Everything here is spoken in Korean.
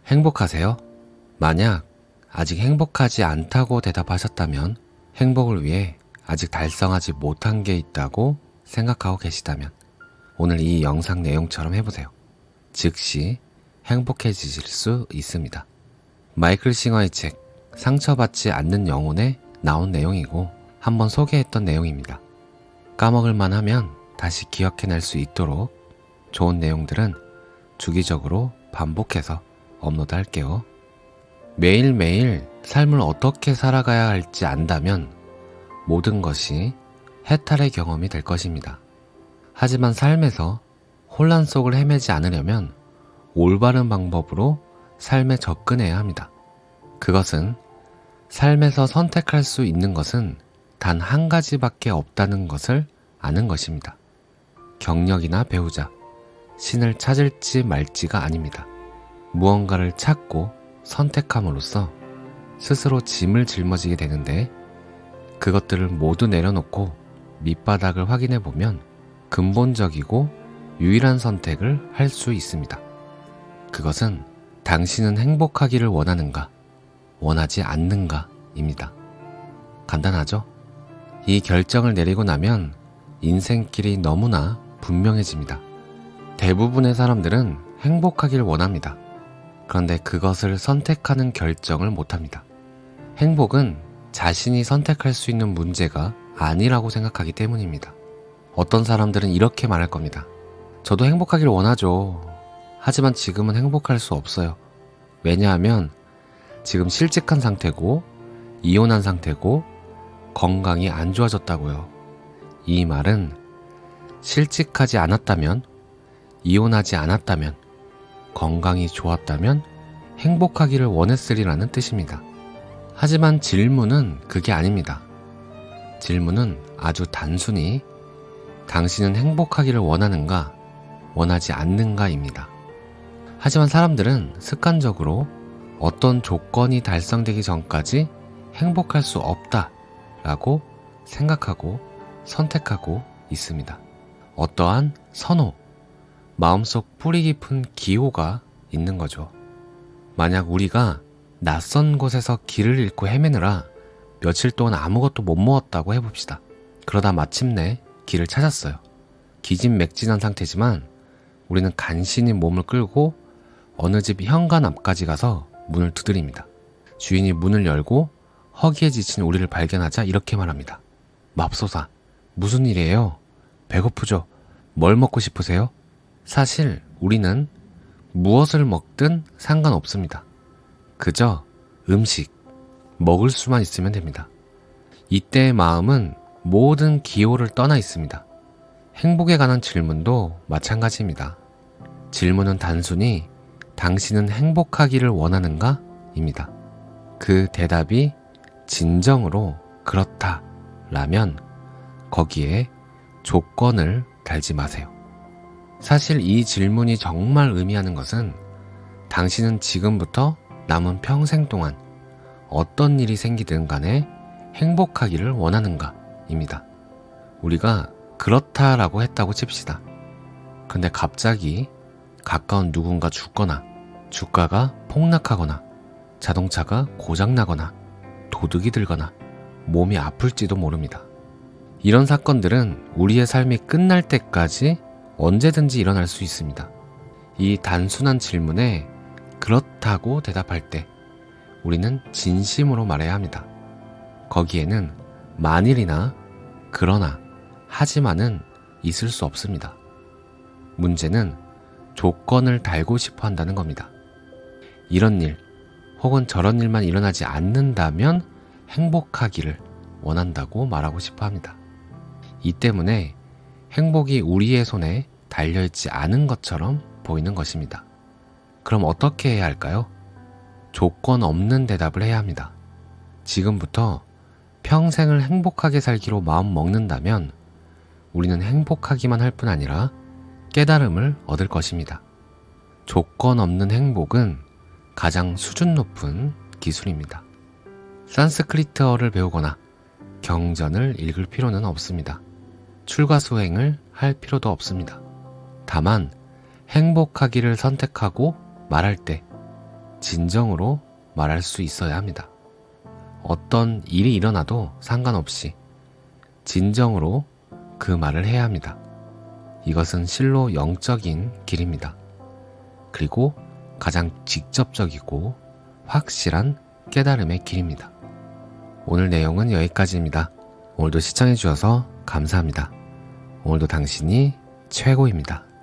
행복하세요? 만약 아직 행복하지 않다고 대답하셨다면 행복을 위해 아직 달성하지 못한 게 있다고 생각하고 계시다면 오늘 이 영상 내용처럼 해보세요. 즉시 행복해지실 수 있습니다. 마이클 싱어의 책 상처받지 않는 영혼에 나온 내용이고 한번 소개했던 내용입니다. 까먹을만 하면 다시 기억해낼 수 있도록 좋은 내용들은 주기적으로 반복해서 업로드 할게요. 매일매일 삶을 어떻게 살아가야 할지 안다면 모든 것이 해탈의 경험이 될 것입니다. 하지만 삶에서 혼란 속을 헤매지 않으려면 올바른 방법으로 삶에 접근해야 합니다. 그것은 삶에서 선택할 수 있는 것은 단 한 가지밖에 없다는 것을 아는 것입니다. 경력이나 배우자, 신을 찾을지 말지가 아닙니다. 무언가를 찾고 선택함으로써 스스로 짐을 짊어지게 되는데 그것들을 모두 내려놓고 밑바닥을 확인해 보면 근본적이고 유일한 선택을 할 수 있습니다. 그것은 당신은 행복하기를 원하는가, 원하지 않는가입니다. 간단하죠? 이 결정을 내리고 나면 인생길이 너무나 분명해집니다. 대부분의 사람들은 행복하기를 원합니다. 그런데 그것을 선택하는 결정을 못합니다. 행복은 자신이 선택할 수 있는 문제가 아니라고 생각하기 때문입니다. 어떤 사람들은 이렇게 말할 겁니다. 저도 행복하기를 원하죠. 하지만 지금은 행복할 수 없어요. 왜냐하면 지금 실직한 상태고 이혼한 상태고 건강이 안 좋아졌다고요. 이 말은 실직하지 않았다면, 이혼하지 않았다면, 건강이 좋았다면 행복하기를 원했으리라는 뜻입니다. 하지만 질문은 그게 아닙니다. 질문은 아주 단순히 당신은 행복하기를 원하는가, 원하지 않는가입니다. 하지만 사람들은 습관적으로 어떤 조건이 달성되기 전까지 행복할 수 없다라고 생각하고 선택하고 있습니다. 어떠한 선호, 마음속 뿌리 깊은 기호가 있는 거죠. 만약 우리가 낯선 곳에서 길을 잃고 헤매느라 며칠 동안 아무것도 못 먹었다고 해봅시다. 그러다 마침내 길을 찾았어요. 기진맥진한 상태지만 우리는 간신히 몸을 끌고 어느 집 현관 앞까지 가서 문을 두드립니다. 주인이 문을 열고 허기에 지친 우리를 발견하자 이렇게 말합니다. 맙소사, 무슨 일이에요? 배고프죠? 뭘 먹고 싶으세요? 사실 우리는 무엇을 먹든 상관없습니다. 그저 음식, 먹을 수만 있으면 됩니다. 이때의 마음은 모든 기호를 떠나 있습니다. 행복에 관한 질문도 마찬가지입니다. 질문은 단순히 당신은 행복하기를 원하는가? 입니다. 그 대답이 진정으로 그렇다라면 거기에 조건을 달지 마세요. 사실 이 질문이 정말 의미하는 것은 당신은 지금부터 남은 평생 동안 어떤 일이 생기든 간에 행복하기를 원하는가 입니다. 우리가 그렇다라고 했다고 칩시다. 근데 갑자기 가까운 누군가 죽거나 주가가 폭락하거나 자동차가 고장나거나 도둑이 들거나 몸이 아플지도 모릅니다. 이런 사건들은 우리의 삶이 끝날 때까지 언제든지 일어날 수 있습니다. 이 단순한 질문에 그렇다고 대답할 때 우리는 진심으로 말해야 합니다. 거기에는 만일이나 그러나 하지만은 있을 수 없습니다. 문제는 조건을 달고 싶어 한다는 겁니다. 이런 일 혹은 저런 일만 일어나지 않는다면 행복하기를 원한다고 말하고 싶어 합니다. 이 때문에 행복이 우리의 손에 달려있지 않은 것처럼 보이는 것입니다. 그럼 어떻게 해야 할까요? 조건 없는 대답을 해야 합니다. 지금부터 평생을 행복하게 살기로 마음 먹는다면 우리는 행복하기만 할 뿐 아니라 깨달음을 얻을 것입니다. 조건 없는 행복은 가장 수준 높은 기술입니다. 산스크리트어를 배우거나 경전을 읽을 필요는 없습니다. 출가수행을 할 필요도 없습니다. 다만 행복하기를 선택하고 말할 때 진정으로 말할 수 있어야 합니다. 어떤 일이 일어나도 상관없이 진정으로 그 말을 해야 합니다. 이것은 실로 영적인 길입니다. 그리고 가장 직접적이고 확실한 깨달음의 길입니다. 오늘 내용은 여기까지입니다. 오늘도 시청해 주셔서 감사합니다. 오늘도 당신이 최고입니다.